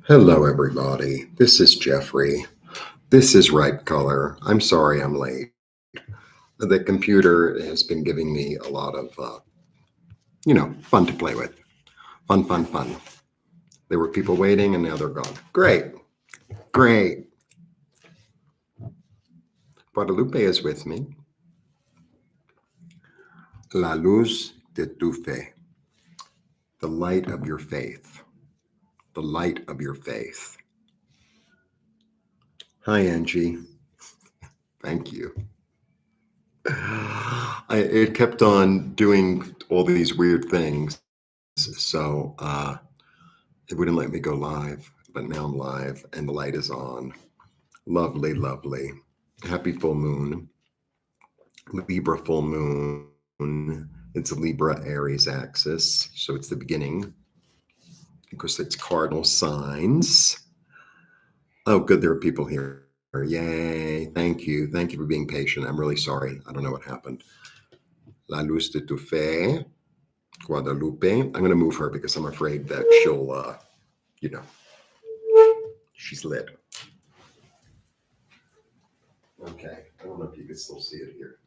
Hello, everybody. This is Jeffrey. This is Ripecolor. I'm sorry I'm late. The computer has been giving me a lot of, fun to play with. Fun, fun, fun. There were people waiting and now they're gone. Great. Great. Guadalupe is with me. La luz de tu fe. The light of your faith. The light of your faith. Hi, Angie. Thank you. It kept on doing all these weird things. So it wouldn't let me go live, but now I'm live and the light is on. Lovely, lovely. Happy full moon. Libra full moon. It's a Libra Aries axis. So it's the beginning because it's cardinal signs. Oh, good. There are people here. Yay. Thank you. Thank you for being patient. I'm really sorry. I don't know what happened. La luz de tu fe. Guadalupe. I'm going to move her because I'm afraid that she'll, she's lit. Okay, I don't know if you can still see it here.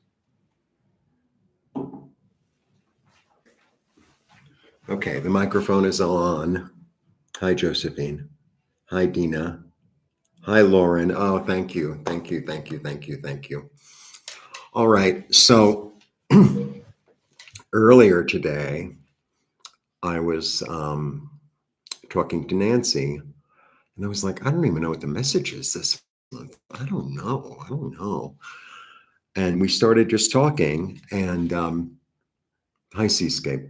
Okay, the microphone is on. Hi, Josephine. Hi, Dina. Hi, Lauren. Oh, thank you. Thank you. Thank you. Thank you. Thank you. All right. So earlier today, I was talking to Nancy, and I was like, I don't even know what the message is this month. I don't know. And we started just talking, and hi, Seascape.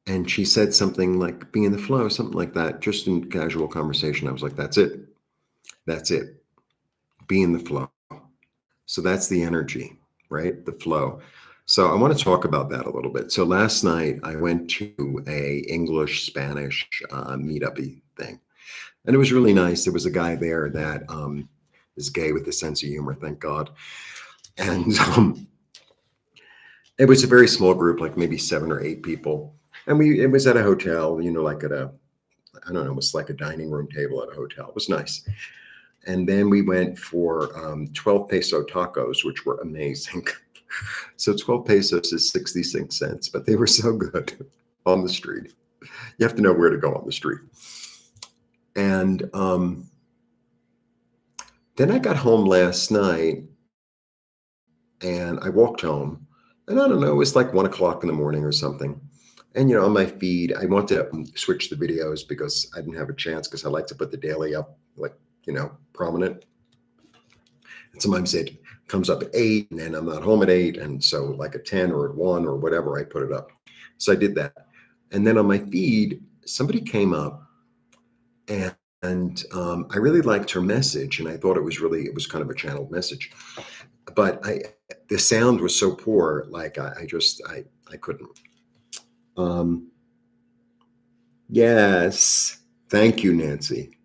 And she said something like, be in the flow, something like that, just in casual conversation. I was like, that's it. That's it. Be in the flow. So that's the energy, right? The flow. So I want to talk about that a little bit. So last night I went to a English Spanish meetup-y thing, and it was really nice. There was a guy there that is gay with a sense of humor, thank God. And it was a very small group, like maybe 7 or 8 people. And it was at a hotel, like at I don't know, it was like a dining room table at a hotel. It was nice. And then we went for 12 peso tacos, which were amazing. So 12 pesos is 66 cents, but they were so good on the street. You have to know where to go on the street. And then I got home last night and I walked home. And I don't know, it was like 1 o'clock in the morning or something. And, on my feed, I want to switch the videos because I didn't have a chance because I like to put the daily up, like, prominent. And sometimes it comes up at 8 and then I'm not home at 8. And so like at 10 or at 1 or whatever, I put it up. So I did that. And then on my feed, somebody came up and I really liked her message. And I thought it was kind of a channeled message. But the sound was so poor, like I couldn't. Yes. Thank you, Nancy.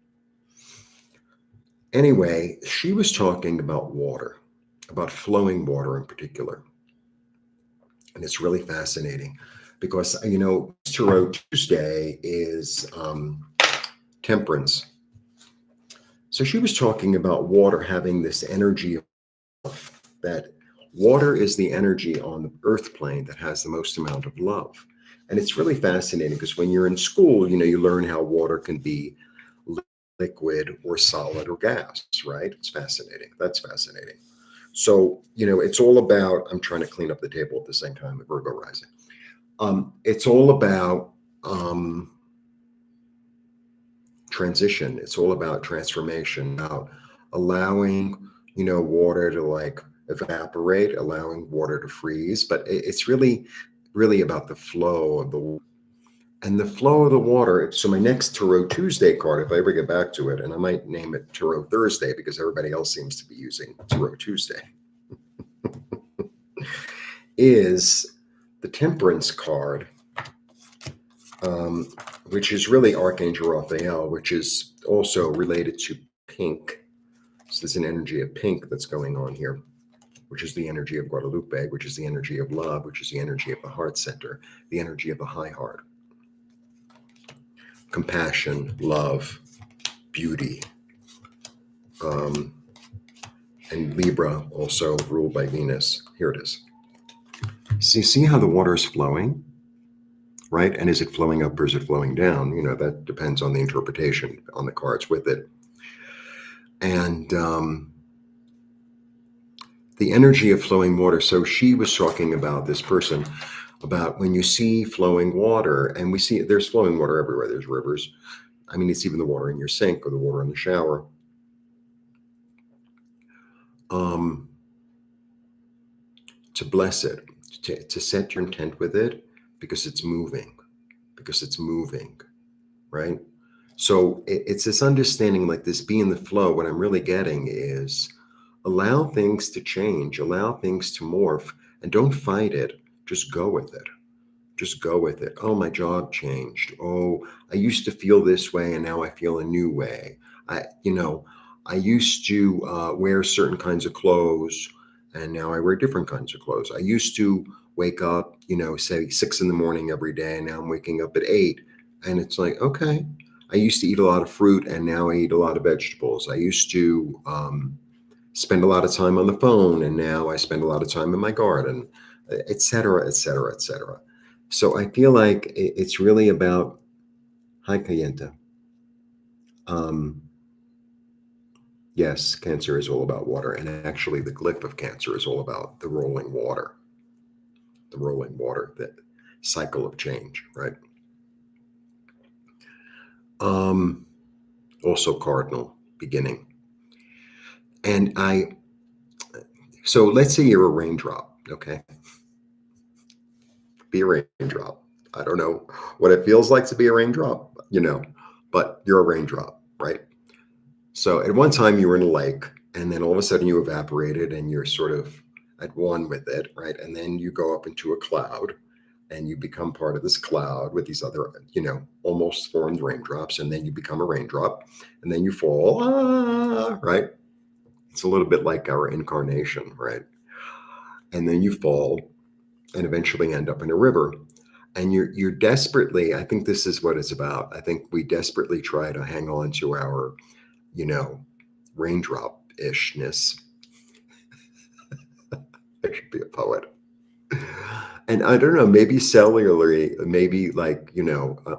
Anyway, she was talking about water, about flowing water in particular. And it's really fascinating because, Tarot Tuesday is temperance. So she was talking about water having this energy of that water is the energy on the earth plane that has the most amount of love. And it's really fascinating because when you're in school, you learn how water can be liquid or solid or gas, right? It's fascinating. That's fascinating. So, it's all about, I'm trying to clean up the table at the same time, the Virgo rising. It's all about transition. It's all about transformation, about allowing, water to like evaporate, allowing water to freeze. But it's really, really about the flow of the water. And the flow of the water. So my next Tarot Tuesday card, if I ever get back to it, and I might name it Tarot Thursday because everybody else seems to be using Tarot Tuesday, is the Temperance card, which is really Archangel Raphael, which is also related to pink. So there's an energy of pink that's going on here. which is the energy of Guadalupe, which is the energy of love, which is the energy of the heart center, the energy of the high heart. Compassion, love, beauty. And Libra, also ruled by Venus. Here it is. See how the water is flowing, right? And is it flowing up or is it flowing down? That depends on the interpretation on the cards with it. And the energy of flowing water. So she was talking about this person, about when you see flowing water, and we see there's flowing water everywhere. There's rivers. I mean, it's even the water in your sink or the water in the shower. To bless it, to set your intent with it, because it's moving, right? So it's this understanding, like this, be in the flow. What I'm really getting is allow things to change, allow things to morph, and don't fight it. Just go with it. Just go with it. Oh, my job changed. Oh, I used to feel this way and now I feel a new way. I used to wear certain kinds of clothes and now I wear different kinds of clothes. I used to wake up, say 6 a.m. every day, and now I'm waking up at 8. And it's like, okay, I used to eat a lot of fruit and now I eat a lot of vegetables. I used to spend a lot of time on the phone and now I spend a lot of time in my garden, et cetera, et cetera, et cetera. So I feel like it's really about, hi, Cayenta. Yes, Cancer is all about water. And actually, the glyph of Cancer is all about the rolling water, that cycle of change, right? Also cardinal, beginning. And so let's say you're a raindrop, okay? Be a raindrop. I don't know what it feels like to be a raindrop, but you're a raindrop, right? So at one time you were in a lake, and then all of a sudden you evaporated and you're sort of at one with it, right? And then you go up into a cloud and you become part of this cloud with these other, almost formed raindrops. And then you become a raindrop and then you fall, right? It's a little bit like our incarnation, right? And then you fall and eventually end up in a river. And you're desperately, I think this is what it's about. I think we desperately try to hang on to our, raindrop-ishness. I should be a poet. And I don't know, maybe cellularly, maybe like,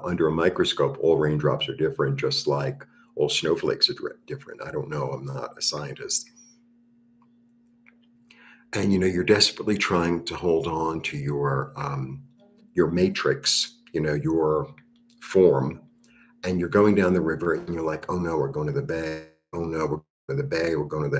under a microscope, all raindrops are different, just like all snowflakes are different. I don't know. I'm not a scientist. And, you're desperately trying to hold on to your matrix, your form, and you're going down the river and you're like, oh no, we're going to the bay. Oh no, we're going to the bay. We're going to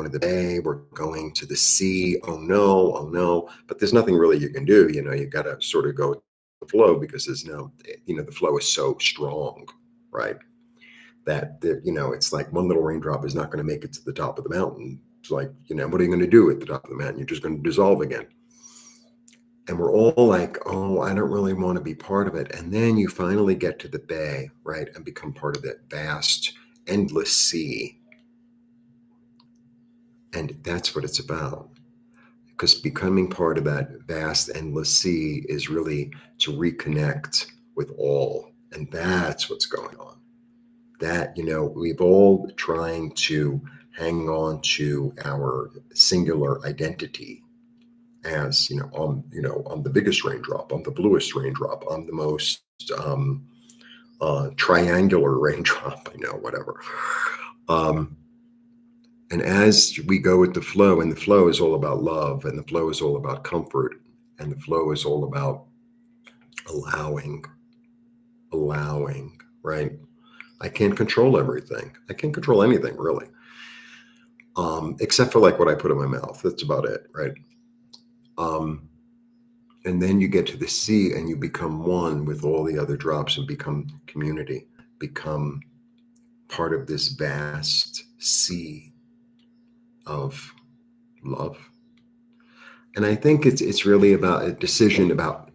the bay. We're going to the sea. Oh no. But there's nothing really you can do. You got to sort of go with the flow, because there's no, the flow is so strong, right? That, it's like one little raindrop is not going to make it to the top of the mountain. It's like, what are you going to do at the top of the mountain? You're just going to dissolve again. And we're all like, oh, I don't really want to be part of it. And then you finally get to the bay, right? And become part of that vast, endless sea. And that's what it's about. Because becoming part of that vast, endless sea is really to reconnect with all. And that's what's going on. That, we've all trying to hang on to our singular identity as, I'm the biggest raindrop, I'm the bluest raindrop, I'm the most triangular raindrop, whatever. And as we go with the flow, and the flow is all about love, and the flow is all about comfort, and the flow is all about allowing, right? I can't control everything. I can't control anything, really. Except for like what I put in my mouth. That's about it, right? And then you get to the sea and you become one with all the other drops and become community, become part of this vast sea of love. And I think it's really about a decision about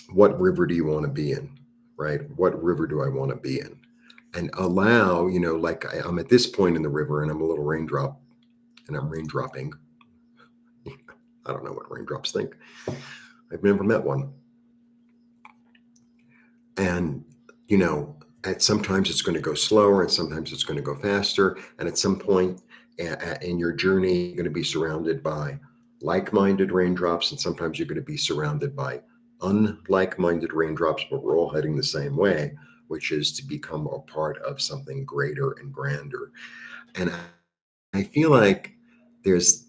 what river do you want to be in, right? What river do I want to be in? And allow, like I'm at this point in the river and I'm a little raindrop and I'm raindropping, I don't know what raindrops think. I've never met one. And, you know, sometimes it's going to go slower and sometimes it's going to go faster. And at some point in your journey, you're going to be surrounded by like-minded raindrops, and sometimes you're going to be surrounded by unlike-minded raindrops, but we're all heading the same way, which is to become a part of something greater and grander. And I feel like there's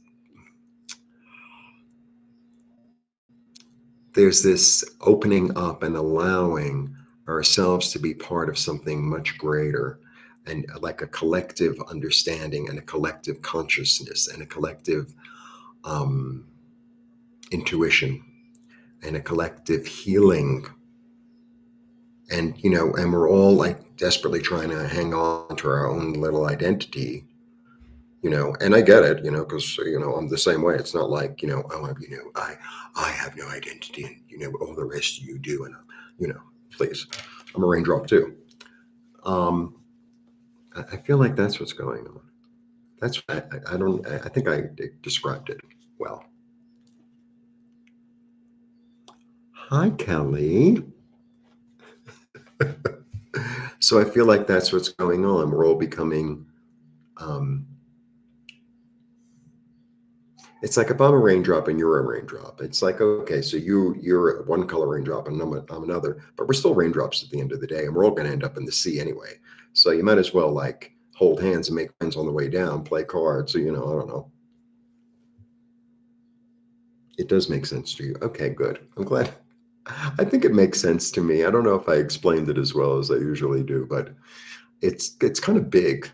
this opening up and allowing ourselves to be part of something much greater, and like a collective understanding and a collective consciousness and a collective um, intuition and a collective healing. And, and we're all like desperately trying to hang on to our own little identity, and I get it, because, I'm the same way. It's not like, oh, I have no identity and, all the rest of you do. And, please, I'm a raindrop too. I feel like that's what's going on. That's, I think I described it well. Hi, Kelly. So I feel like that's what's going on. We're all becoming, it's like if I'm a raindrop and you're a raindrop, it's like, okay, so you're one color raindrop and I'm another, but we're still raindrops at the end of the day, and we're all going to end up in the sea anyway. So you might as well like hold hands and make friends on the way down, play cards. So, I don't know. It does make sense to you. Okay, good. I'm glad. I think it makes sense to me. I don't know if I explained it as well as I usually do, but it's kind of big.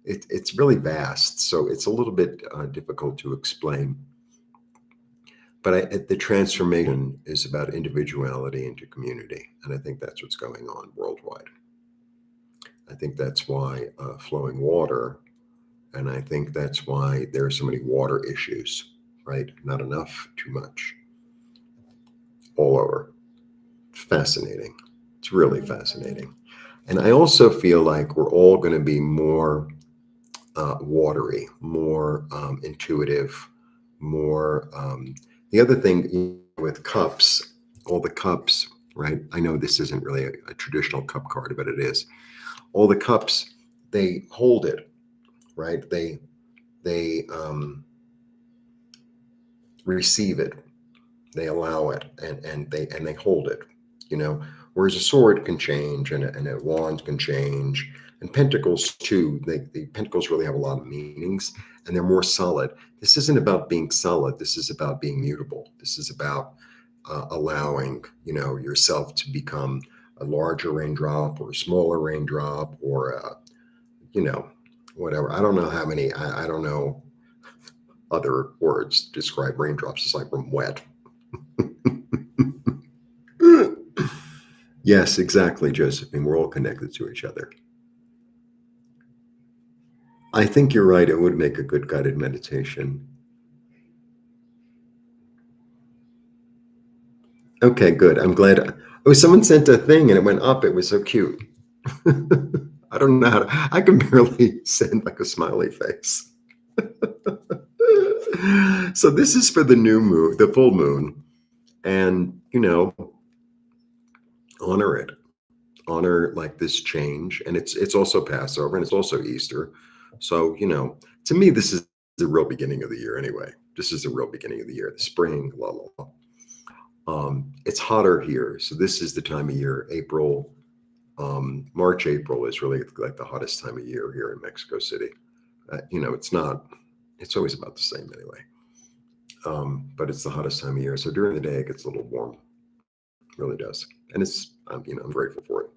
It's really vast, so it's a little bit difficult to explain. But the transformation is about individuality into community, and I think that's what's going on worldwide. I think that's why flowing water, and I think that's why there are so many water issues, right? Not enough, too much, all over. It's fascinating. It's really fascinating. And I also feel like we're all going to be more watery, more intuitive, more. The other thing with cups, all the cups, right? I know this isn't really a traditional cup card, but it is. All the cups, they hold it, right? They receive it, they allow it, and they hold it. Whereas a sword can change and a wand can change, and pentacles too. The pentacles really have a lot of meanings, and they're more solid. This isn't about being solid. This is about being mutable. This is about allowing yourself to become a larger raindrop or a smaller raindrop or whatever. I don't know how many. I don't know other words to describe raindrops. It's like from wet. Yes, exactly, Josephine. We're all connected to each other. I think you're right. It would make a good guided meditation. Okay, good. I'm glad. Oh, someone sent a thing and it went up. It was so cute. I don't know how to, I can barely send like a smiley face. So this is for the new moon, the full moon, and honor it. Honor like this change, and it's also Passover and it's also Easter. So to me, this is the real beginning of the year. Anyway, this is the real beginning of the year, the spring. La la la. It's hotter here, so this is the time of year. April, March, April is really like the hottest time of year here in Mexico City. It's not. It's always about the same anyway. But it's the hottest time of year, so during the day it gets a little warm. It really does, and I'm grateful for it.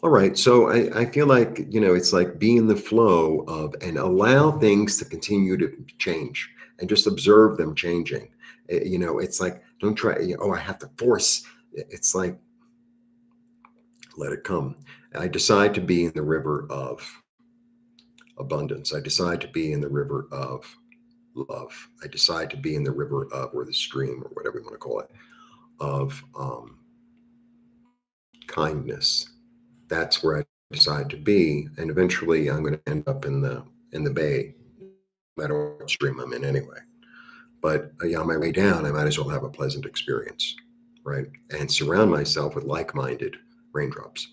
All right. So I feel like, it's like be in the flow of and allow things to continue to change and just observe them changing. It's like, don't try, oh, I have to force. It's like, let it come. I decide to be in the river of abundance. I decide to be in the river of love. I decide to be in the river of, or the stream, or whatever you want to call it, of kindness. That's where I decide to be, and eventually I'm going to end up in the bay, no matter what stream I'm in anyway. But on my way down, I might as well have a pleasant experience, right? And surround myself with like-minded raindrops.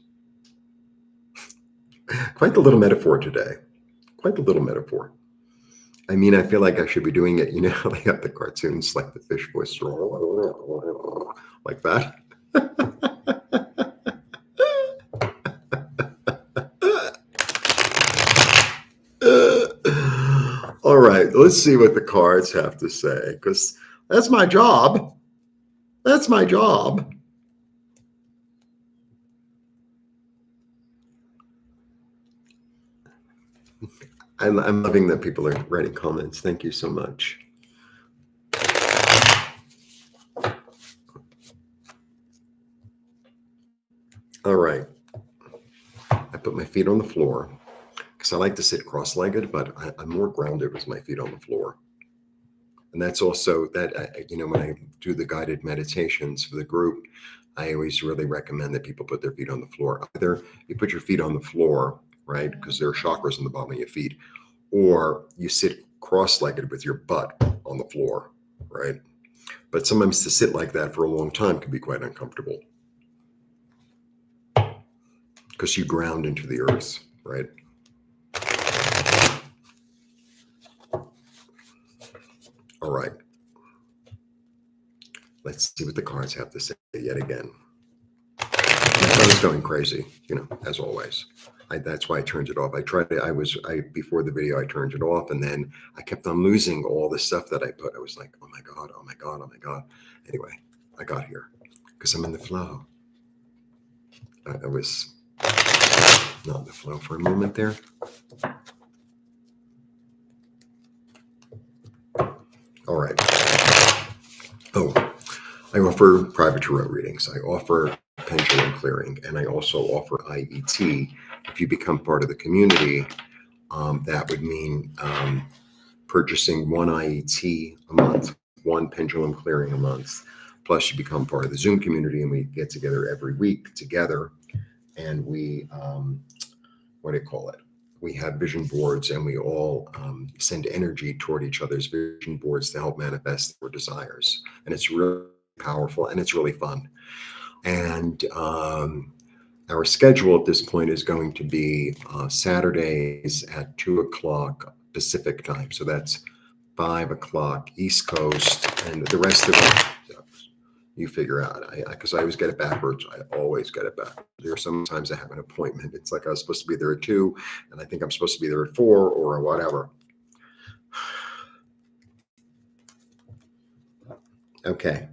Quite the little metaphor today. Quite the little metaphor. I mean, I feel like I should be doing it. They got the cartoons like the fish voice, like that. All right, let's see what the cards have to say, because that's my job. That's my job. I'm loving that people are writing comments. Thank you so much. All right. I put my feet on the floor because I like to sit cross-legged, but I'm more grounded with my feet on the floor. And that's also that, when I do the guided meditations for the group, I always really recommend that people put their feet on the floor. Either you put your feet on the floor, right, because there are chakras in the bottom of your feet, or you sit cross-legged with your butt on the floor, right? But sometimes to sit like that for a long time can be quite uncomfortable because you ground into the earth, right? All right. Let's see what the cards have to say yet again. My phone's going crazy, as always. That's why I turned it off. Before the video, I turned it off, and then I kept on losing all the stuff that I put. I was like, oh my God, oh my God, oh my God. Anyway, I got here because I'm in the flow. I was not in the flow for a moment there. All right. Oh, I offer private tarot readings. I offer pendulum clearing, and I also offer IET. If you become part of the community, that would mean purchasing one IET a month, one pendulum clearing a month. Plus, you become part of the Zoom community, and we get together every week together, and we, what do you call it? We have vision boards, and we all send energy toward each other's vision boards to help manifest their desires. And it's really powerful, and it's really fun. And our schedule at this point is going to be Saturdays at 2:00 Pacific time. So that's 5:00 East Coast, and the rest of it, you figure out. Because I always get it backwards. I always get it backwards. There are sometimes I have an appointment. It's like I was supposed to be there at 2, and I think I'm supposed to be there at 4 or whatever. Okay.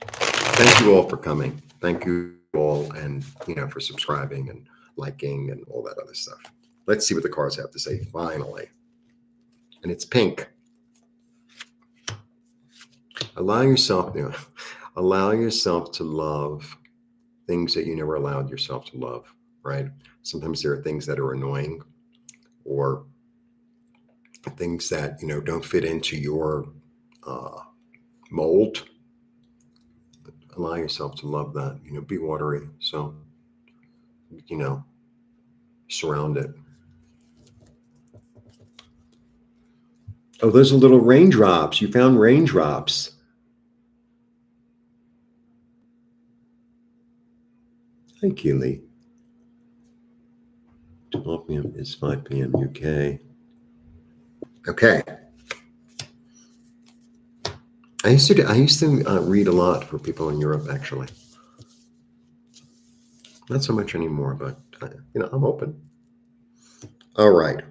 Thank you all for coming. Thank you all, and for subscribing and liking and all that other stuff. Let's see what the cards have to say finally. And it's pink. Allow yourself to love things that you never allowed yourself to love, right? Sometimes there are things that are annoying, or things that don't fit into your mold. Allow yourself to love that. Be watery. So surround it. Oh, those are little raindrops. You found raindrops. Hi, Keely. 12 p.m. is 5 p.m. UK. Okay. I used to read a lot for people in Europe, actually. Not so much anymore, but I'm open. All right.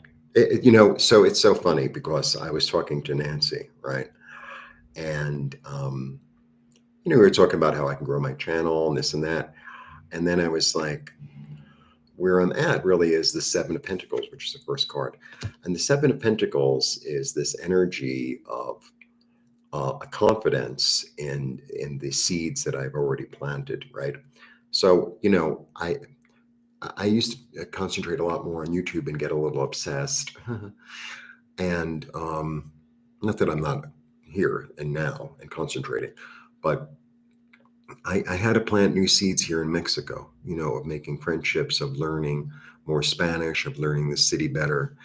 So it's so funny because I was talking to Nancy, right? And we were talking about how I can grow my channel and this and that. And then I was like, where I'm at really is the 7 of Pentacles, which is the first card. And the 7 of Pentacles is this energy of a confidence in the seeds that I've already planted, right? So, I used to concentrate a lot more on YouTube and get a little obsessed. And not that I'm not here and now and concentrating, but I had to plant new seeds here in Mexico, of making friendships, of learning more Spanish, of learning the city better.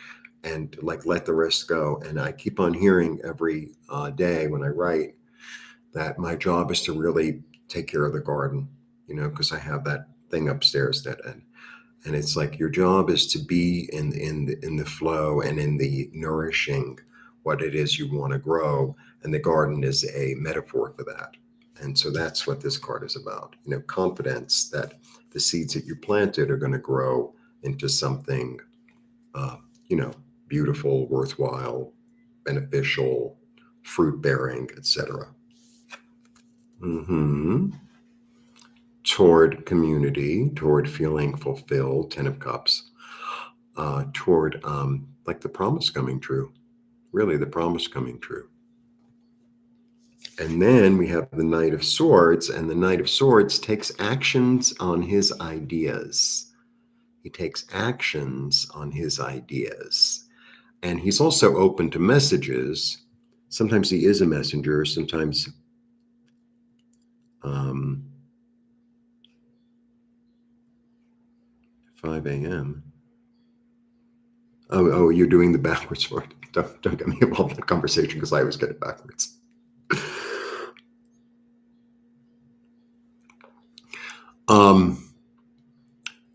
and like let the rest go. And I keep on hearing every day when I write that my job is to really take care of the garden, because I have that thing upstairs and it's like your job is to be in the flow and in the nourishing what it is you want to grow, and the garden is a metaphor for that. And so that's what this card is about. Confidence that the seeds that you planted are going to grow into something, uh, you know, beautiful, worthwhile, beneficial, fruit bearing, etc. Toward community, toward feeling fulfilled, 10 of Cups, toward like the promise coming true, really the promise coming true. And then we have the Knight of Swords, and the Knight of Swords takes actions on his ideas. He takes actions on his ideas. And he's also open to messages. Sometimes he is a messenger, sometimes 5 a.m. Oh, you're doing the backwards word. Don't get me involved in that conversation because I always get it backwards.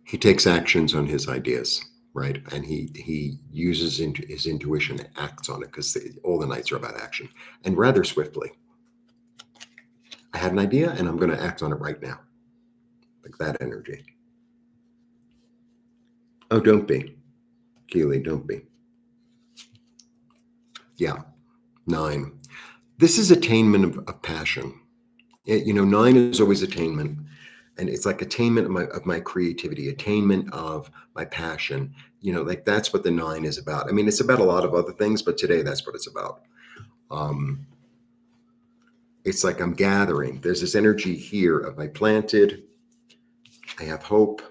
He takes actions on his ideas, right? And he uses his intuition and acts on it because all the Knights are about action, and rather swiftly. I had an idea and I'm going to act on it right now. Like that energy. Oh, don't be. Keely, don't be. Yeah. 9. This is attainment of passion. 9 is always attainment. And it's like attainment of my creativity, attainment of my passion. Like that's what the 9 is about. I mean, it's about a lot of other things, but today that's what it's about. It's like I'm gathering. There's this energy here of I planted, I have hope,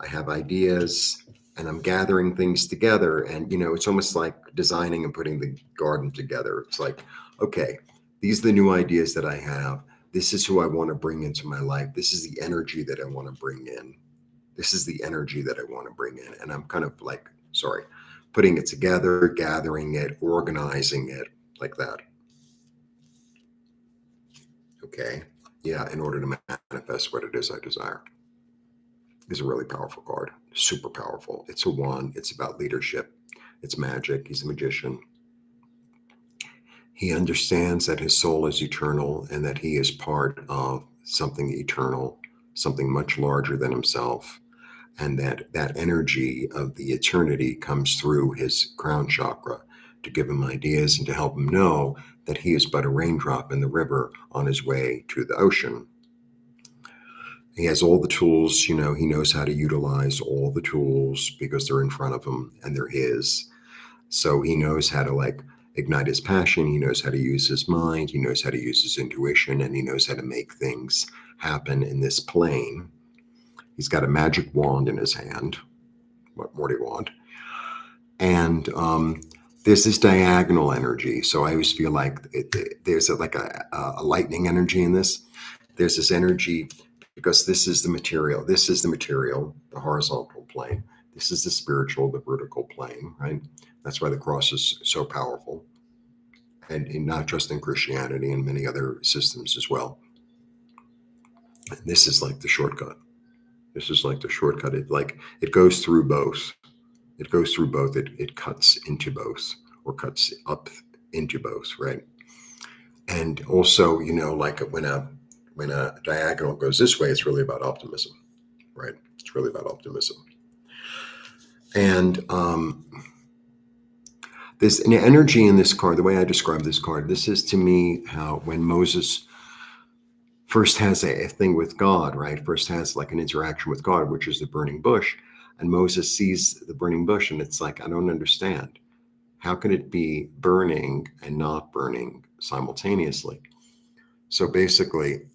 I have ideas, and I'm gathering things together. And, it's almost like designing and putting the garden together. It's like, okay, these are the new ideas that I have. This is who I want to bring into my life. This is the energy that I want to bring in. This is the energy that I want to bring in. And I'm kind of like, putting it together, gathering it, organizing it like that. Okay. Yeah. In order to manifest what it is I desire. Is a really powerful card. Super powerful. It's a 1. It's about leadership. It's magic. He's a magician. He understands that his soul is eternal and that he is part of something eternal, something much larger than himself, and that energy of the eternity comes through his crown chakra to give him ideas and to help him know that he is but a raindrop in the river on his way to the ocean. He has all the tools, he knows how to utilize all the tools because they're in front of him and they're his. So he knows how to ignite his passion. He knows how to use his mind. He knows how to use his intuition, and he knows how to make things happen in this plane. He's got a magic wand in his hand. What more do you want? And there's this diagonal energy. So I always feel like there's a lightning energy in this. There's this energy because this is the material. This is the material, the horizontal plane. This is the spiritual, the vertical plane, right? That's why the cross is so powerful. And not just in Christianity, and many other systems as well. And this is like the shortcut. This is like the shortcut. It goes through both. It goes through both. It cuts into both, or cuts up into both, right? And also, like when a diagonal goes this way, it's really about optimism, right? It's really about optimism. And there's an energy in this card. The way I describe this card, this is to me how when Moses first has a thing with God, right? First has like an interaction with God, which is the burning bush. And Moses sees the burning bush and it's like, I don't understand. How can it be burning and not burning simultaneously? So basically,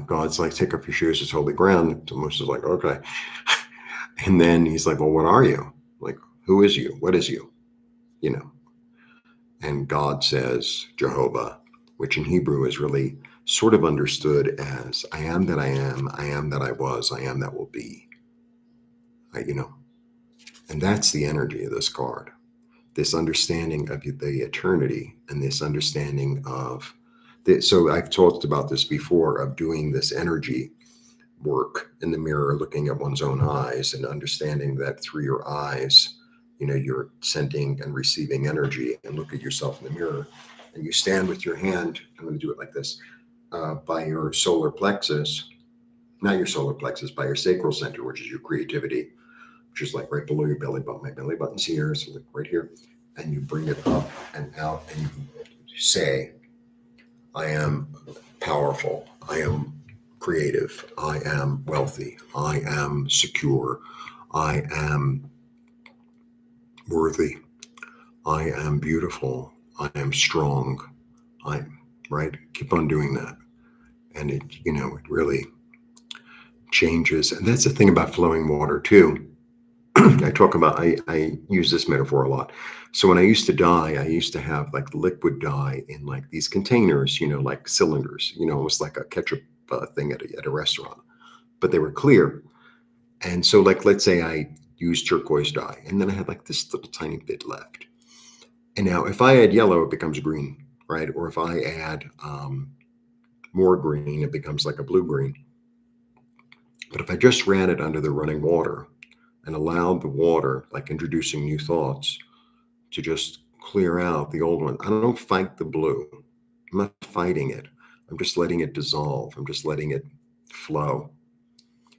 God's like, take off your shoes, it's holy ground. So Moses is like, okay. And then he's like, well, what are you? Like, who is you? What is you? And God says, Jehovah, which in Hebrew is really sort of understood as I am that I am that I was, I am that will be. And that's the energy of this card. This understanding of the eternity and this understanding of this. So I've talked about this before of doing this energy work in the mirror, looking at one's own eyes and understanding that through your eyes, you're sending and receiving energy. And look at yourself in the mirror and you stand with your hand. I'm going to do it like this, by your solar plexus, not your solar plexus, by your sacral center, which is your creativity, which is like right below your belly button. My belly button's here, so like right here. And you bring it up and out and you say, I am powerful. I am creative. I am wealthy. I am secure. I am worthy. I am beautiful. I am strong. Right? Keep on doing that. And it really changes. And that's the thing about flowing water too. I use this metaphor a lot. So when I used to dye, I used to have like liquid dye in like these containers, like cylinders, almost like a ketchup thing at a restaurant, but they were clear. And so like, let's say I used turquoise dye and then I had like this little tiny bit left. And now if I add yellow, it becomes green, right? Or if I add more green, it becomes like a blue-green. But if I just ran it under the running water and allowed the water, like introducing new thoughts, to just clear out the old one. I don't fight the blue. I'm not fighting it. I'm just letting it dissolve. I'm just letting it flow.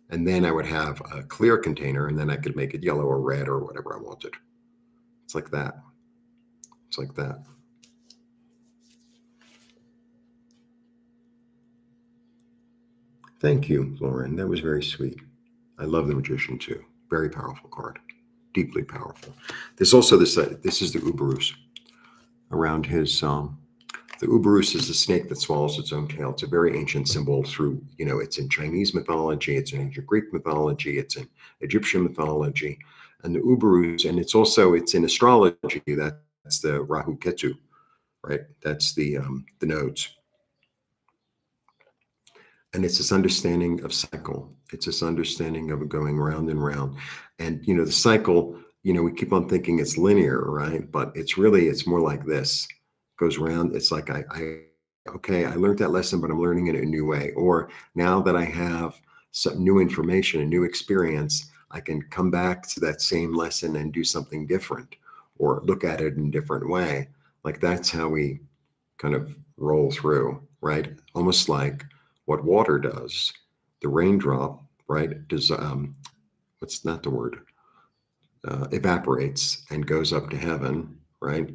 And then I would have a clear container and then I could make it yellow or red or whatever I wanted. It's like that. It's like that. Thank you, Lauren. That was very sweet. I love the Magician too. Very powerful card. Deeply powerful. There's also this, this is the Uberus around his, the Uberus is the snake that swallows its own tail. It's a very ancient symbol through, it's in Chinese mythology, it's in ancient Greek mythology, it's in Egyptian mythology. And the Uberus, and it's in astrology, that's the Rahu Ketu, right? That's the nodes. And it's this understanding of cycle. It's this understanding of going round and round. And, the cycle, we keep on thinking it's linear, right? But it's more like this. It goes round. It's like, okay, I learned that lesson, but I'm learning it in a new way. Or now that I have some new information, a new experience, I can come back to that same lesson and do something different or look at it in a different way. Like that's how we kind of roll through, right? Almost like what water does. The raindrop, right, does, what's not the word? Evaporates and goes up to heaven, right?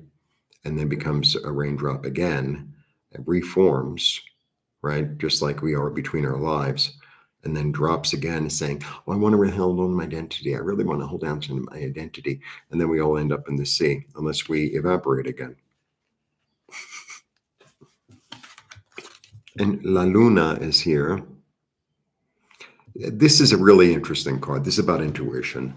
And then becomes a raindrop again, and reforms, right? Just like we are between our lives, and then drops again saying, oh, I want to hold on to my identity. I really want to hold on to my identity. And then we all end up in the sea unless we evaporate again. And La Luna is here. This is a really interesting card. This is about intuition.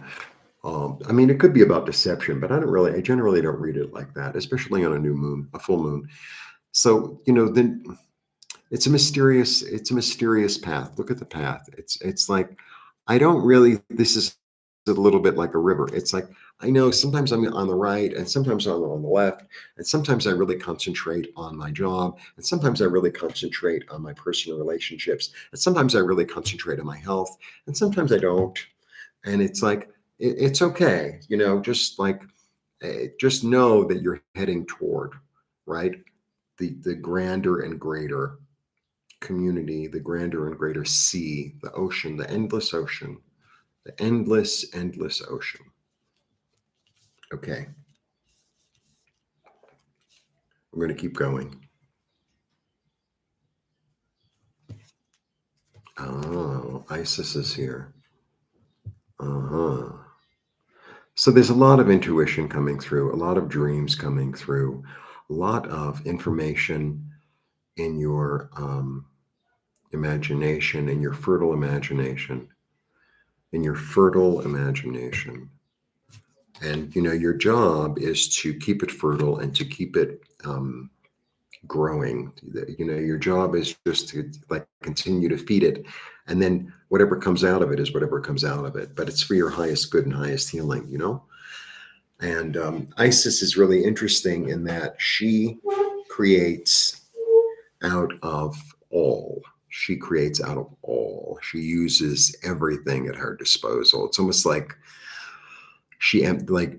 It could be about deception, but I generally don't read it like that, especially on a new moon, a full moon. So, then it's a mysterious path. Look at the path. It's like, this is a little bit like a river. It's like, I know sometimes I'm on the right and sometimes I'm on the left. And sometimes I really concentrate on my job. And sometimes I really concentrate on my personal relationships. And sometimes I really concentrate on my health. And sometimes I don't. And it's like, it's okay. Just know that you're heading toward, right? The grander and greater community, the grander and greater sea, the ocean, the endless ocean, the endless ocean. Okay. We're going to keep going. Oh, Isis is here. Uh-huh. So there's a lot of intuition coming through, a lot of dreams coming through, a lot of information in your imagination, in your fertile imagination, And, your job is to keep it fertile and to keep it growing. Your job is just to like continue to feed it. And then whatever comes out of it is whatever comes out of it. But it's for your highest good and highest healing, And Isis is really interesting in that she creates out of all. She creates out of all. She uses everything at her disposal. It's almost like like,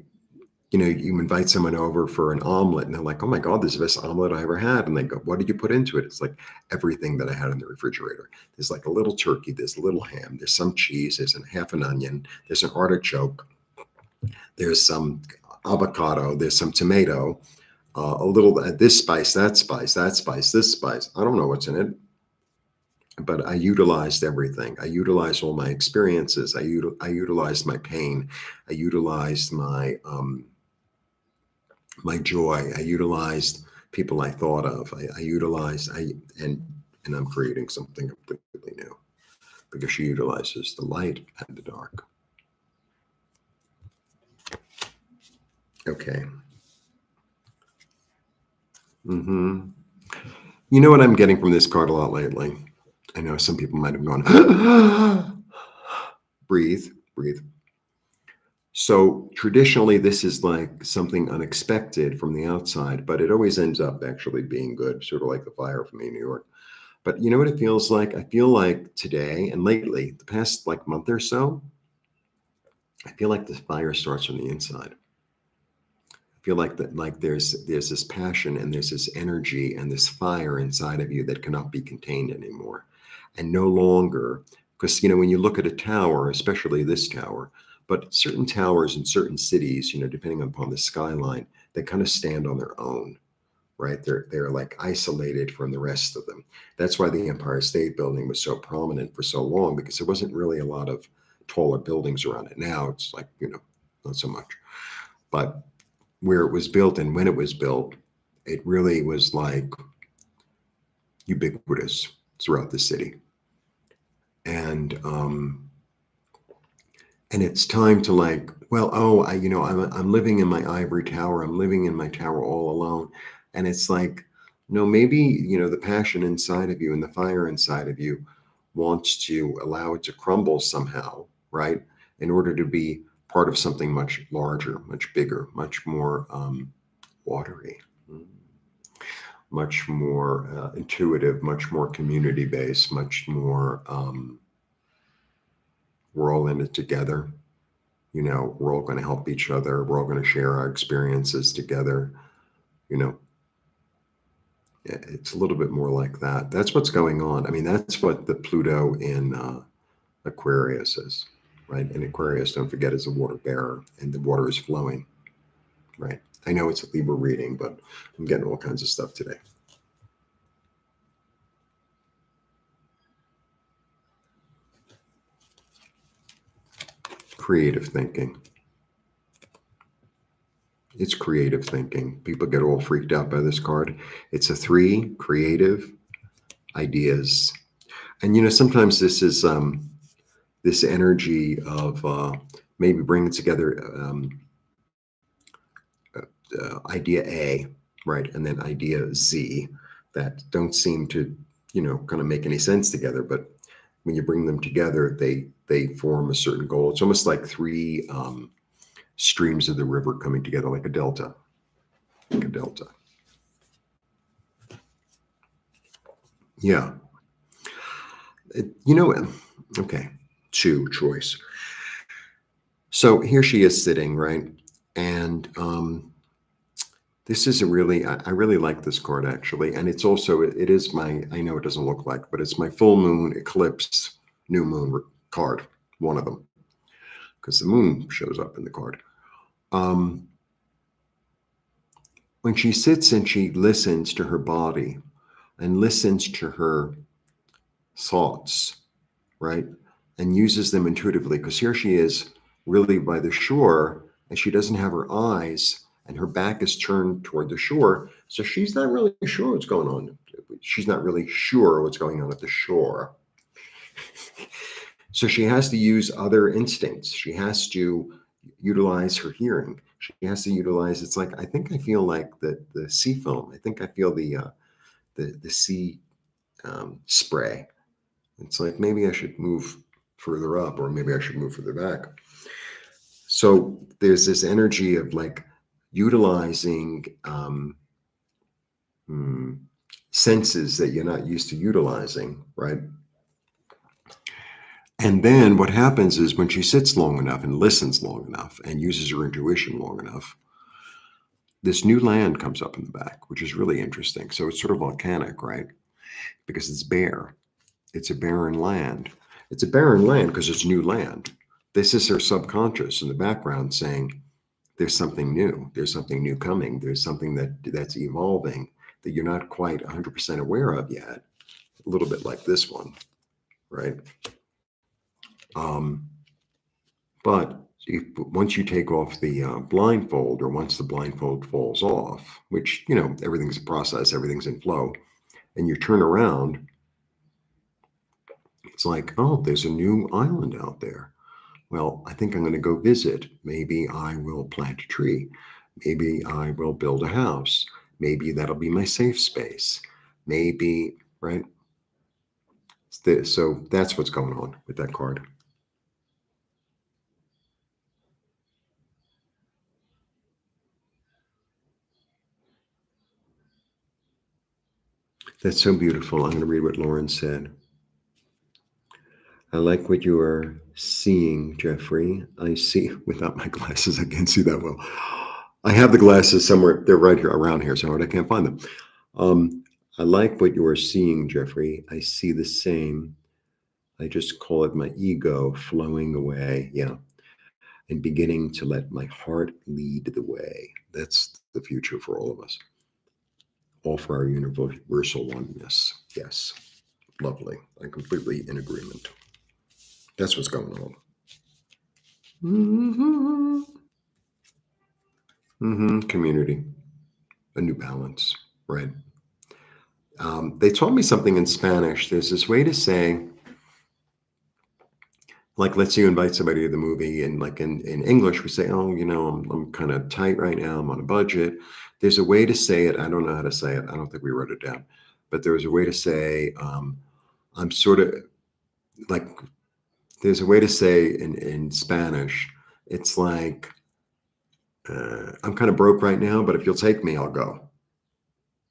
you invite someone over for an omelet and they're like, oh my God, this is the best omelet I ever had. And they go, what did you put into it? It's like everything that I had in the refrigerator. There's like a little turkey, there's a little ham, there's some cheese, there's a half an onion, there's an artichoke, there's some avocado, there's some tomato, a little this spice, that spice, that spice, this spice. I don't know what's in it, but I utilized everything. I utilized all my experiences. I utilized my pain. I utilized my joy. I utilized people I thought of. I utilized and I'm creating something completely new because she utilizes the light and the dark. Okay. hmm You know what I'm getting from this card a lot lately? I know some people might have gone, breathe, breathe. So traditionally, this is like something unexpected from the outside, but it always ends up actually being good, sort of like the fire from me in New York. But you know what it feels like? I feel like today and lately, the past like month or so, I feel like the fire starts from the inside. I feel like that, like there's this passion and there's this energy and this fire inside of you that cannot be contained anymore, and no longer. Because when you look at a tower, especially this tower, but certain towers in certain cities, depending upon the skyline, they kind of stand on their own, right? They're like isolated from the rest of them. That's why the Empire State Building was so prominent for so long, because there wasn't really a lot of taller buildings around it. Now it's like, not so much. But where it was built and when it was built, it really was like ubiquitous throughout the city. And it's time to like, well, oh, I'm living in my ivory tower. I'm living in my tower all alone. And it's like, no, maybe, the passion inside of you and the fire inside of you wants to allow it to crumble somehow, right? In order to be part of something much larger, much bigger, much more watery, much more intuitive, much more community based, much more, we're all in it together. We're all going to help each other. We're all going to share our experiences together. You know, it's a little bit more like that. That's what's going on. I mean, that's what the Pluto in Aquarius is, right? And Aquarius, don't forget, is a water bearer, and the water is flowing, right? I know it's a Libra reading, but I'm getting all kinds of stuff today. Creative thinking. It's creative thinking. People get all freaked out by this card. It's a 3, creative ideas. And sometimes this is this energy of maybe bringing together idea A, right, and then idea Z that don't seem to, kind of make any sense together. But when you bring them together, they form a certain goal. It's almost like 3 streams of the river coming together, like a delta, like a delta. Yeah. Okay, 2 choice. So here she is sitting, right? And this is I really like this card actually. And it's also, it is I know it doesn't look like, but it's my full moon, eclipse, new moon card, one of them, because the moon shows up in the card. When she sits and she listens to her body and listens to her thoughts, right? And uses them intuitively, because here she is really by the shore and she doesn't have her eyes and her back is turned toward the shore. So she's not really sure what's going on. She's not really sure what's going on at the shore. So she has to use other instincts. She has to utilize her hearing. She has to utilize, it's like, I think I feel like the sea foam. I think I feel the sea spray. It's like, maybe I should move further up, or maybe I should move further back. So there's this energy of like utilizing hmm, senses that you're not used to utilizing, right? And then what happens is when she sits long enough and listens long enough and uses her intuition long enough, this new land comes up in the back, which is really interesting. So it's sort of volcanic, right? Because it's bare. It's a barren land. It's a barren land because it's new land. This is her subconscious in the background saying, there's something new. There's something new coming. There's something that's evolving that you're not quite 100% aware of yet. A little bit like this one, right? Um, but once you take off the blindfold, or once the blindfold falls off, which, everything's a process, everything's in flow, and you turn around, it's like, oh, there's a new island out there. Well, I think I'm going to go visit. Maybe I will plant a tree. Maybe I will build a house. Maybe that'll be my safe space. Maybe, right? So that's what's going on with that card. That's so beautiful. I'm going to read what Lauren said. I like what you are seeing, Jeffrey. I see, without my glasses, I can't see that well. I have the glasses somewhere. They're right here, around here somewhere, and I can't find them. I like what you are seeing, Jeffrey. I see the same. I just call it my ego flowing away. Yeah. And beginning to let my heart lead the way. That's the future for all of us. All for our universal oneness. Yes. Lovely. I'm completely in agreement. That's what's going on. Community. A new balance. Right. They taught me something in Spanish. There's this way to say, like, let's say you invite somebody to the movie, and like in English, we say, oh, I'm kind of tight right now. I'm on a budget. There's a way to say it. I don't know how to say it. I don't think we wrote it down, but there was a way to say, I'm sort of like, there's a way to say in Spanish, it's like, I'm kind of broke right now, but if you'll take me, I'll go.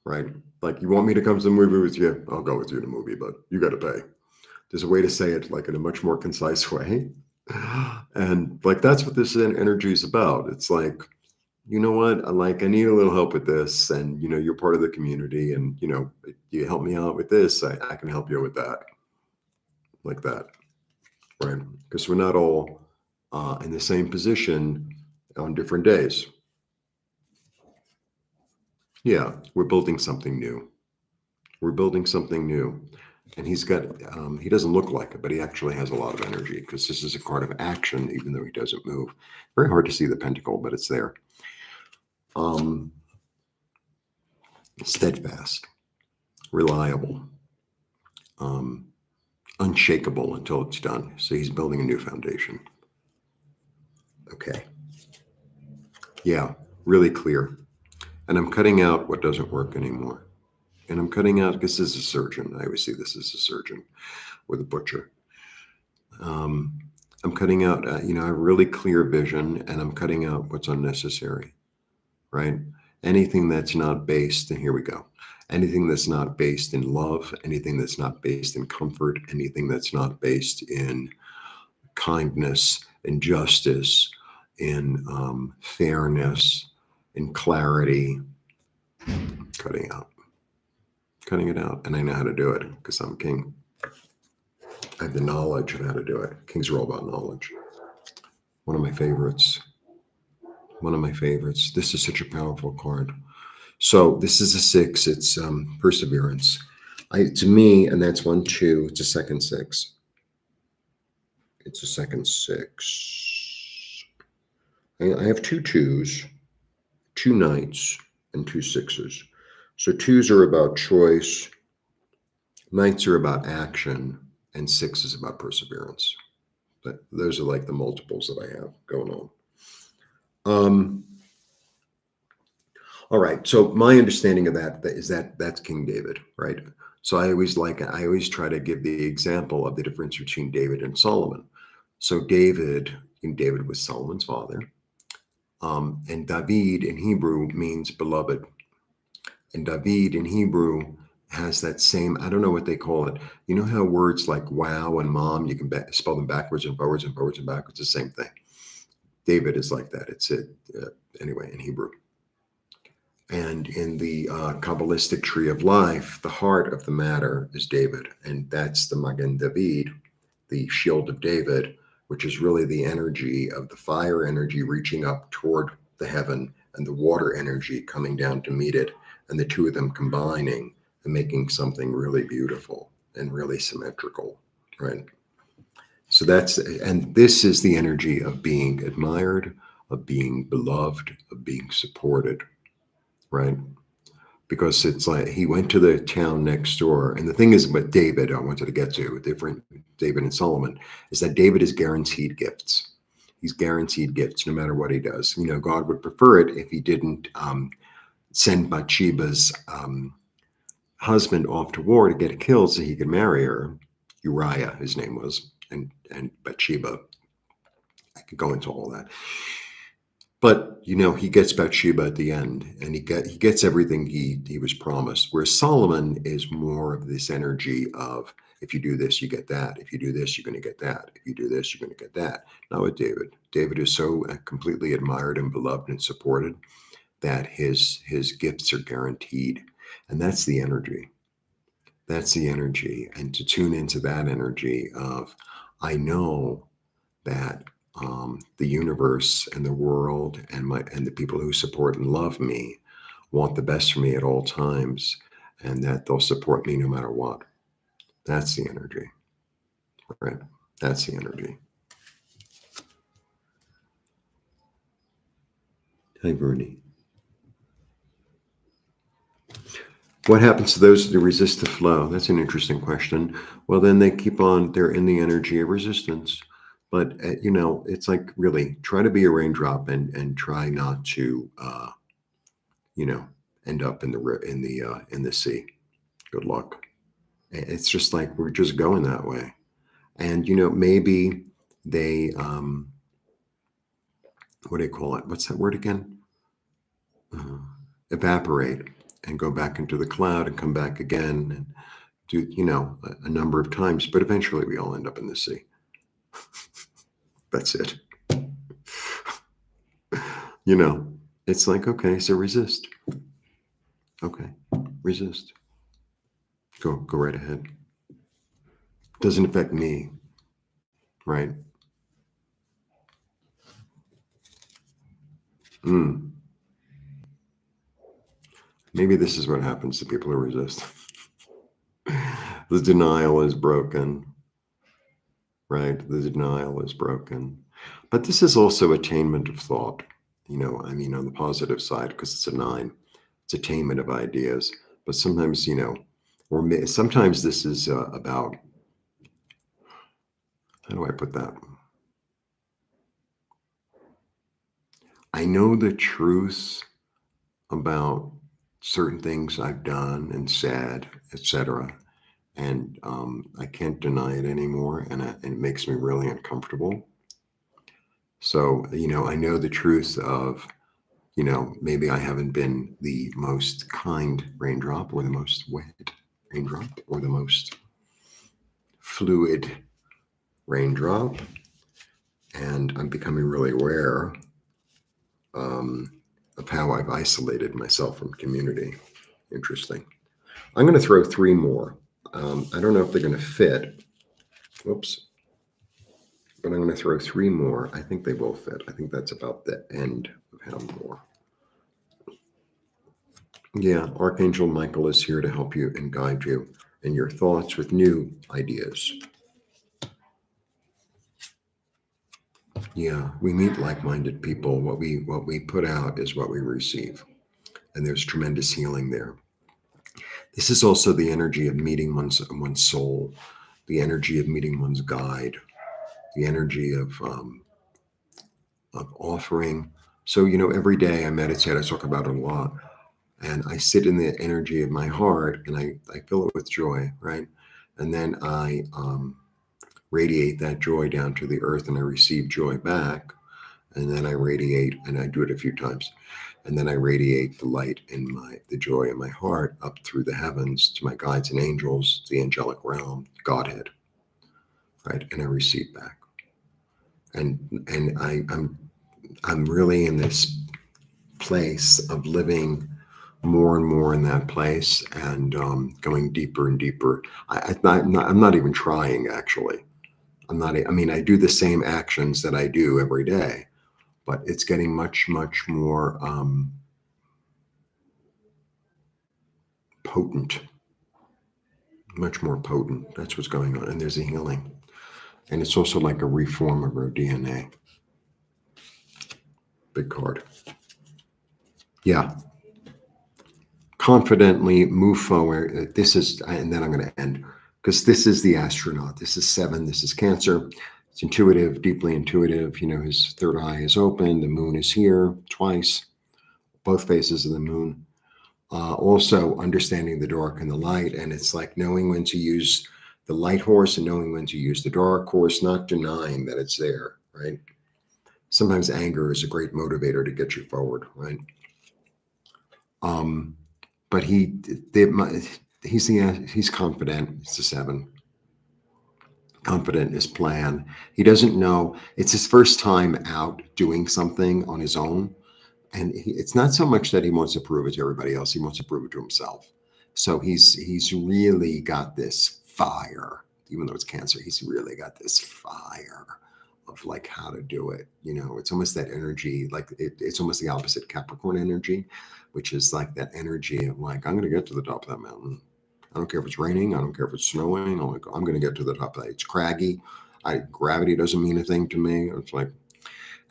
Right? Like, you want me to come to the movie with you? I'll go with you to the movie, but you got to pay. There's a way to say it like in a much more concise way. And like, that's what this energy is about. It's like, you know what? I need a little help with this. And, you're part of the community, and, you help me out with this. I can help you with that. Like that. Right. Because we're not all in the same position on different days. Yeah. We're building something new. We're building something new. And he's got, he doesn't look like it, but he actually has a lot of energy, because this is a card of action, even though he doesn't move. Very hard to see the pentacle, but it's there. Steadfast, reliable, unshakable until it's done. So he's building a new foundation. Okay. Yeah, really clear. And I'm cutting out what doesn't work anymore. And I'm cutting out, this is a surgeon. I always see this as a surgeon or the butcher. I'm cutting out, a really clear vision, and I'm cutting out what's unnecessary, right? Anything that's not based, and here we go. Anything that's not based in love, anything that's not based in comfort, anything that's not based in kindness, in justice, in fairness, in clarity, cutting it out. And I know how to do it because I'm king. I have the knowledge of how to do it. Kings are all about knowledge. One of my favorites. This is such a powerful card. So this is a 6. It's perseverance. To me, and that's 1, 2. It's a second 6. It's a second 6. I have 2 2s, 2 knights, and 2 6s. So 2s are about choice, knights are about action, and 6 is about perseverance. But those are like the multiples that I have going on. All right. So my understanding of that is that's King David, right? So I always try to give the example of the difference between David and Solomon. So David, David was Solomon's father. And David in Hebrew means beloved. And David in Hebrew has that same, I don't know what they call it. You know how words like wow and mom, you can spell them backwards and forwards and forwards and backwards, the same thing. David is like that. It's it anyway in Hebrew. And in the Kabbalistic tree of life, the heart of the matter is David. And that's the Magen David, the shield of David, which is really the energy of the fire energy reaching up toward the heaven and the water energy coming down to meet it. And the two of them combining and making something really beautiful and really symmetrical, right? So and this is the energy of being admired, of being beloved, of being supported, right? Because it's like he went to the town next door. And the thing is about David, I wanted to get to, different David and Solomon, is that David is guaranteed gifts. He's guaranteed gifts no matter what he does. God would prefer it if he didn't send Bathsheba's husband off to war to get killed so he could marry her. Uriah, his name was, and Bathsheba. I could go into all that. But he gets Bathsheba at the end, and he gets everything he was promised. Whereas Solomon is more of this energy of, if you do this, you get that. If you do this, you're going to get that. If you do this, you're going to get that. Not with David. David is so completely admired and beloved and supported that his gifts are guaranteed, and that's the energy. That's the energy, and to tune into that energy of, I know that the universe and the world and the people who support and love me want the best for me at all times, and that they'll support me no matter what. That's the energy, right? That's the energy. Hi, Bernie. What happens to those who resist the flow? That's an interesting question. Well, then they keep on, they're in the energy of resistance. But, it's like, really try to be a raindrop and try not to, end up in the sea. Good luck. It's just like, we're just going that way. And, maybe they, what do you call it? What's that word again? Evaporate and go back into the cloud and come back again and do, a number of times. But eventually we all end up in the sea. That's it. It's like, okay, so resist. Okay, resist. Go right ahead. Doesn't affect me, right? Maybe this is what happens to people who resist. The denial is broken, right? The denial is broken. But this is also attainment of thought, on the positive side, because it's a 9. It's attainment of ideas. But sometimes, or sometimes this is about, how do I put that? I know the truth about certain things I've done and said, etc. And I can't deny it anymore, and it makes me really uncomfortable. So, I know the truth of, maybe I haven't been the most kind raindrop or the most wet raindrop or the most fluid raindrop. And I'm becoming really aware of how I've isolated myself from community. Interesting. I'm going to throw 3 more. I don't know if they're going to fit. Whoops. But I'm going to throw 3 more. I think they will fit. I think that's about the end of how more. Yeah, Archangel Michael is here to help you and guide you in your thoughts with new ideas. Yeah, we meet like-minded people. What we put out is what we receive. And there's tremendous healing there. This is also the energy of meeting one's soul, the energy of meeting one's guide, the energy of offering. So, every day I meditate, I talk about it a lot, and I sit in the energy of my heart and I fill it with joy, right? And then I radiate that joy down to the earth, and I receive joy back. And then I radiate, and I do it a few times. And then I radiate the light and the joy in my heart up through the heavens to my guides and angels, the angelic realm, Godhead, right? And I receive back. I'm really in this place of living more and more in that place, and going deeper and deeper. I'm not even trying, actually. I mean, I do the same actions that I do every day, but it's getting much, much more potent, much more potent. That's what's going on. And there's a healing. And it's also like a reform of our DNA. Big card. Yeah. Confidently move forward. This is, and then I'm going to end, because this is the astronaut. This is 7. This is Cancer. It's intuitive, deeply intuitive. You know, his third eye is open. The moon is here twice, both faces of the moon. Also understanding the dark and the light. And it's like knowing when to use the light horse and knowing when to use the dark horse, not denying that it's there, right? Sometimes anger is a great motivator to get you forward, right? But he's confident. It's a 7. Confident in his plan. He doesn't know. It's his first time out doing something on his own. And it's not so much that he wants to prove it to everybody else. He wants to prove it to himself. So he's really got this fire, even though it's Cancer. He's really got this fire of like how to do it. You know, it's almost that energy, like it's almost the opposite Capricorn energy, which is like that energy of like, I'm going to get to the top of that mountain. I don't care if it's raining. I don't care if it's snowing. I'm going to get to the top of that. It's craggy. Gravity doesn't mean a thing to me. It's like,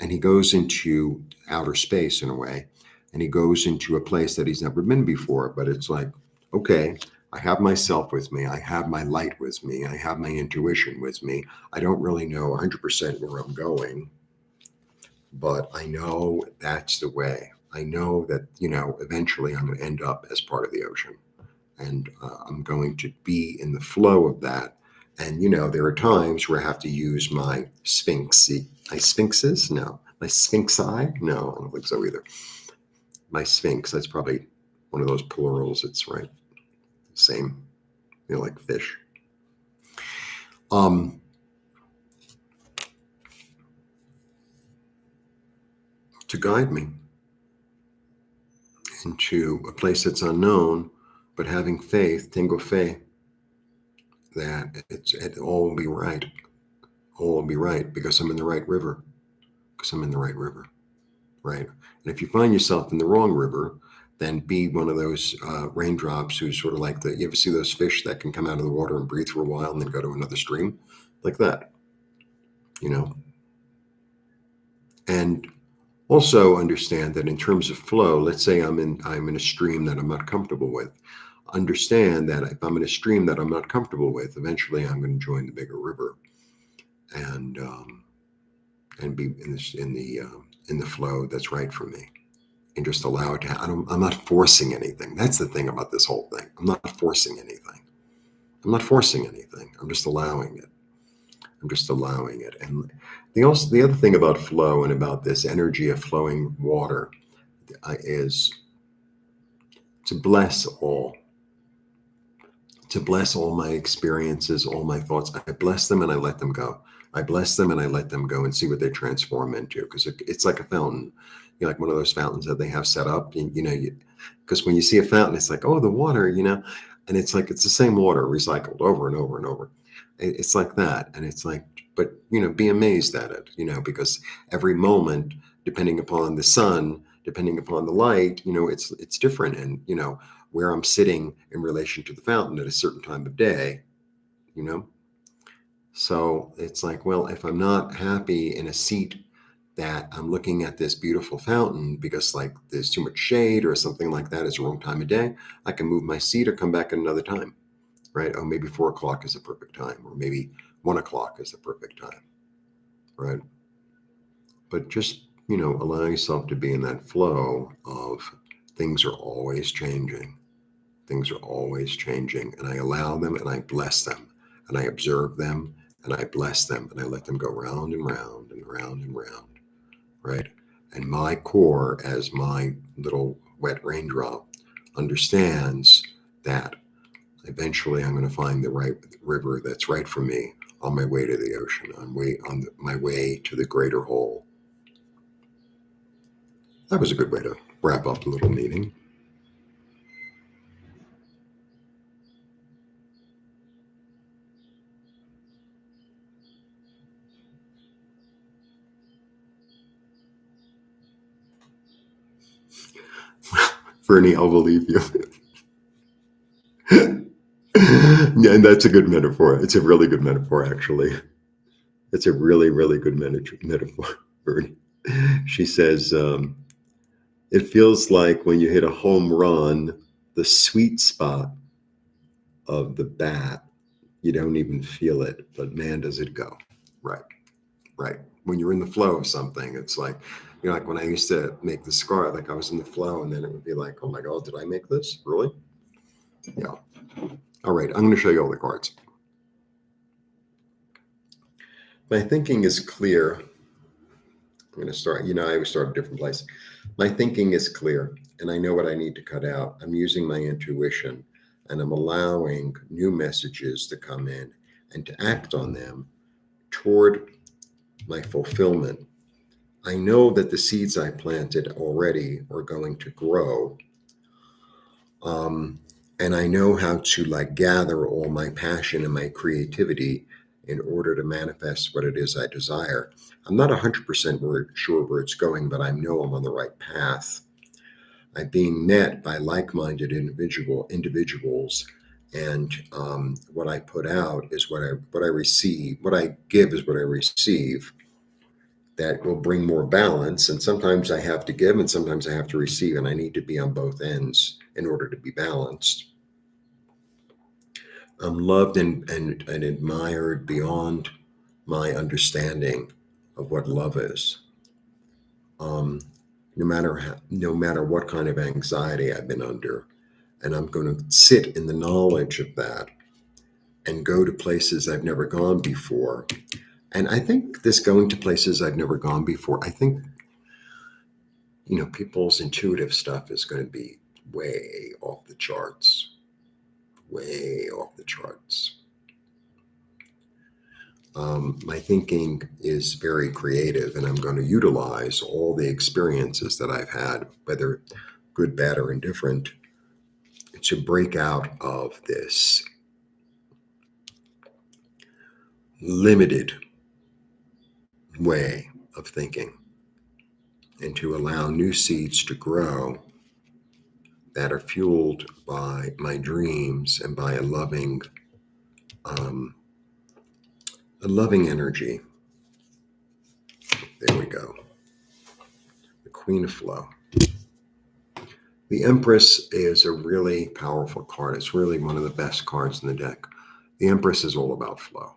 and he goes into outer space in a way, and he goes into a place that he's never been before. But it's like, okay, I have myself with me. I have my light with me. I have my intuition with me. I don't really know 100% where I'm going, but I know that's the way. I know that, you know, eventually I'm going to end up as part of the ocean, and I'm going to be in the flow of that. And, you know, there are times where I have to use my sphinxes? No. My sphinx eye? No, I don't think so either. My sphinx, that's probably one of those plurals. It's right. Same, you know, like fish. To guide me into a place that's unknown, but having faith, tengo fe, that it all will be right. All will be right because I'm in the right river. Because I'm in the right river, right? And if you find yourself in the wrong river, then be one of those raindrops who's sort of like you ever see those fish that can come out of the water and breathe for a while and then go to another stream? Like that, you know? And also understand that in terms of flow, let's say I'm in a stream that I'm not comfortable with. Understand that if I'm in a stream that I'm not comfortable with, eventually I'm going to join the bigger river, and be in the flow that's right for me, and just allow it to. I'm not forcing anything. That's the thing about this whole thing. I'm not forcing anything. I'm not forcing anything. I'm just allowing it. I'm just allowing it. And the other thing about flow and about this energy of flowing water is to bless all. To bless all my experiences, all my thoughts. I bless them and I let them go. I bless them and I let them go and see what they transform into. Because it's like a fountain, you know, like one of those fountains that they have set up. You know, because when you see a fountain, it's like, oh, the water, you know, and it's like it's the same water recycled over and over and over. It's like that, and it's like, but you know, be amazed at it, you know, because every moment, depending upon the sun, depending upon the light, you know, it's different, and you know where I'm sitting in relation to the fountain at a certain time of day, you know. So it's like, well, if I'm not happy in a seat that I'm looking at this beautiful fountain because like there's too much shade or something like that, it's the wrong time of day, I can move my seat or come back at another time, right? Oh, maybe 4 o'clock is the perfect time, or maybe 1 o'clock is the perfect time, right? But just, you know, allow yourself to be in that flow of things are always changing. Things are always changing, and I allow them and I bless them and I observe them and I bless them and I let them go round and round and round and round, right? And my core, as my little wet raindrop, understands that eventually I'm going to find the right river that's right for me on my way to the ocean, my way to the greater whole. That was a good way to wrap up the little meeting. Fernie, I'll believe you. Yeah, and that's a good metaphor. It's a really good metaphor, actually. It's a really, really good metaphor, Fernie. She says, it feels like when you hit a home run, the sweet spot of the bat, you don't even feel it, but man, does it go. Right, right. When you're in the flow of something, it's like, like when I used to make the scar, like I was in the flow and then it would be like, oh my God, did I make this? Really? Yeah. All right, I'm going to show you all the cards. My thinking is clear. I'm going to start, I always start a different place. My thinking is clear and I know what I need to cut out. I'm using my intuition and I'm allowing new messages to come in and to act on them toward my fulfillment. I know that the seeds I planted already are going to grow. And I know how to gather all my passion and my creativity in order to manifest what it is I desire. I'm not 100% sure where it's going, but I know I'm on the right path. I'm being met by like-minded individuals, and what I put out is what I receive. What I give is what I receive. That will bring more balance. And sometimes I have to give, and sometimes I have to receive, and I need to be on both ends in order to be balanced. I'm loved and admired beyond my understanding of what love is. No matter what kind of anxiety I've been under, and I'm going to sit in the knowledge of that and go to places I've never gone before. And I think this going to places I've never gone before, I think, people's intuitive stuff is going to be way off the charts, way off the charts. My thinking is very creative, and I'm going to utilize all the experiences that I've had, whether good, bad, or indifferent, to break out of this limited way of thinking and to allow new seeds to grow that are fueled by my dreams and by a loving energy. There we go. The Queen of Flow. The Empress is a really powerful card. It's really one of the best cards in the deck. The Empress is all about flow.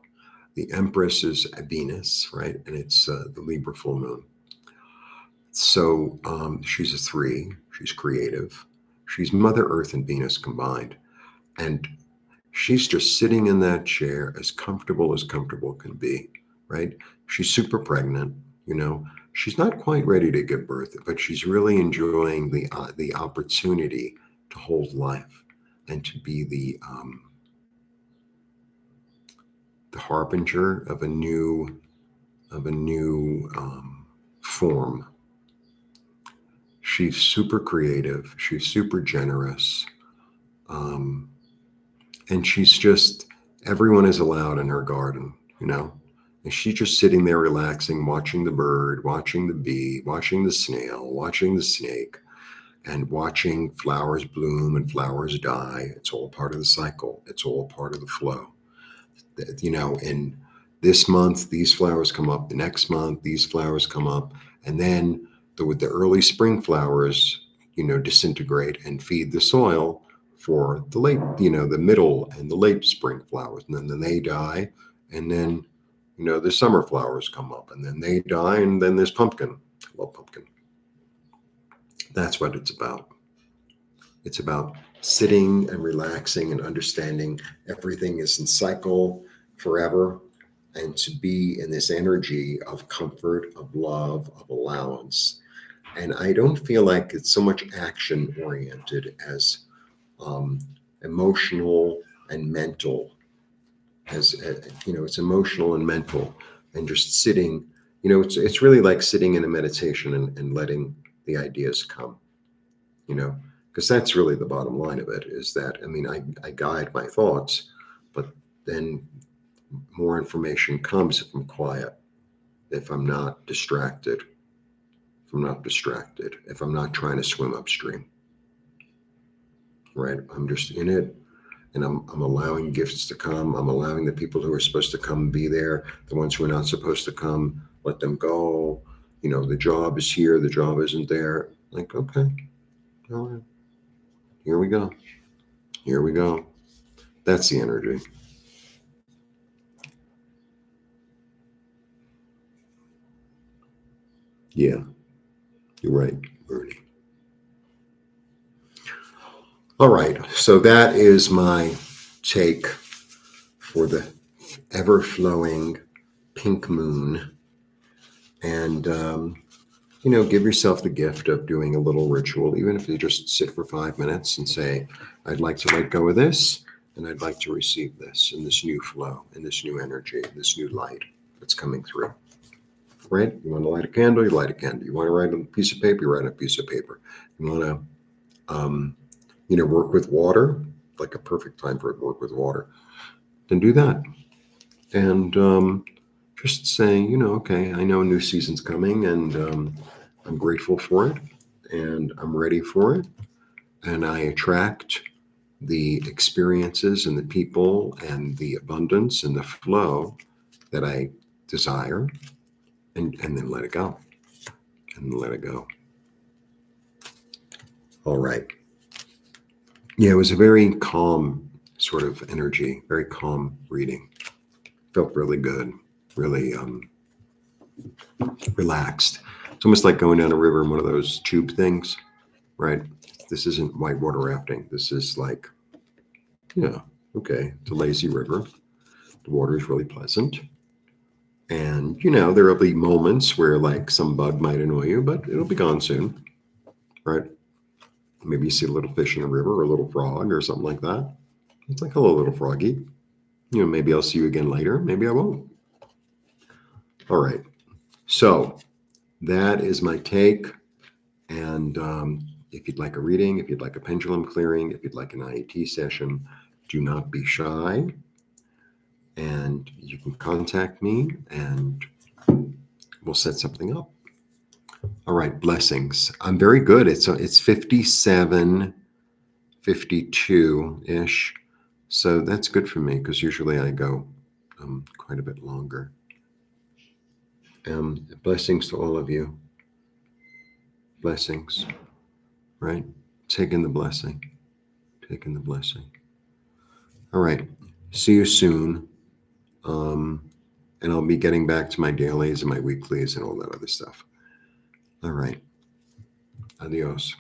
The Empress is Venus, right? And it's the Libra full moon. So she's a 3. She's creative. She's Mother Earth and Venus combined. And she's just sitting in that chair as comfortable can be, right? She's super pregnant, She's not quite ready to give birth, but she's really enjoying the opportunity to hold life and to be the harbinger of a new form. She's super creative. She's super generous. And she's just, everyone is allowed in her garden, And she's just sitting there relaxing, watching the bird, watching the bee, watching the snail, watching the snake, and watching flowers bloom and flowers die. It's all part of the cycle. It's all part of the flow. In this month, these flowers come up. The next month, these flowers come up. And then the early spring flowers, disintegrate and feed the soil for the late, the middle and the late spring flowers. And then they die. And then, the summer flowers come up and then they die. And then there's pumpkin. I love pumpkin. That's what it's about. It's about sitting and relaxing and understanding everything is in cycle forever. and to be in this energy of comfort, of love, of allowance. And I don't feel like it's so much action oriented as um, emotional and mental. As it's emotional and mental, and just sitting. It's really like sitting in a meditation and letting the ideas come. You know, because that's really the bottom line of it. Is that I guide my thoughts, but then more information comes if I'm quiet, if I'm not distracted, if I'm not trying to swim upstream, right? I'm just in it, and I'm allowing gifts to come. I'm allowing the people who are supposed to come be there. The ones who are not supposed to come, let them go. The job is here, the job isn't there. Like, okay, all right, here we go. Here we go. That's the energy. Yeah, you're right, Bernie. All right, so that is my take for the ever flowing pink moon. And, give yourself the gift of doing a little ritual, even if you just sit for 5 minutes and say, I'd like to let go of this, and I'd like to receive this in this new flow, in this new energy, this new light that's coming through. Right? You want to light a candle, you light a candle. You want to write on a piece of paper, you write on a piece of paper. You want to, work with water, like a perfect time for it to work with water, then do that. And just saying, okay, I know a new season's coming, and I'm grateful for it, and I'm ready for it, and I attract the experiences and the people and the abundance and the flow that I desire, and then let it go, and let it go. All right. Yeah, it was a very calm sort of energy, very calm reading. Felt really good, really relaxed. It's almost like going down a river in one of those tube things, right? This isn't whitewater rafting. This is like, okay, it's a lazy river. The water is really pleasant. And, there will be moments where like some bug might annoy you, but it'll be gone soon, right? Maybe you see a little fish in the river or a little frog or something like that. It's like, hello, little froggy. Maybe I'll see you again later. Maybe I won't. All right. So that is my take. And if you'd like a reading, if you'd like a pendulum clearing, if you'd like an IET session, do not be shy. And you can contact me and we'll set something up. All right, blessings. I'm very good. It's 57, 52-ish. So that's good for me because usually I go quite a bit longer. Blessings to all of you. Blessings, right? Taking the blessing. Taking the blessing. All right. See you soon. And I'll be getting back to my dailies and my weeklies and all that other stuff. All right. Adios.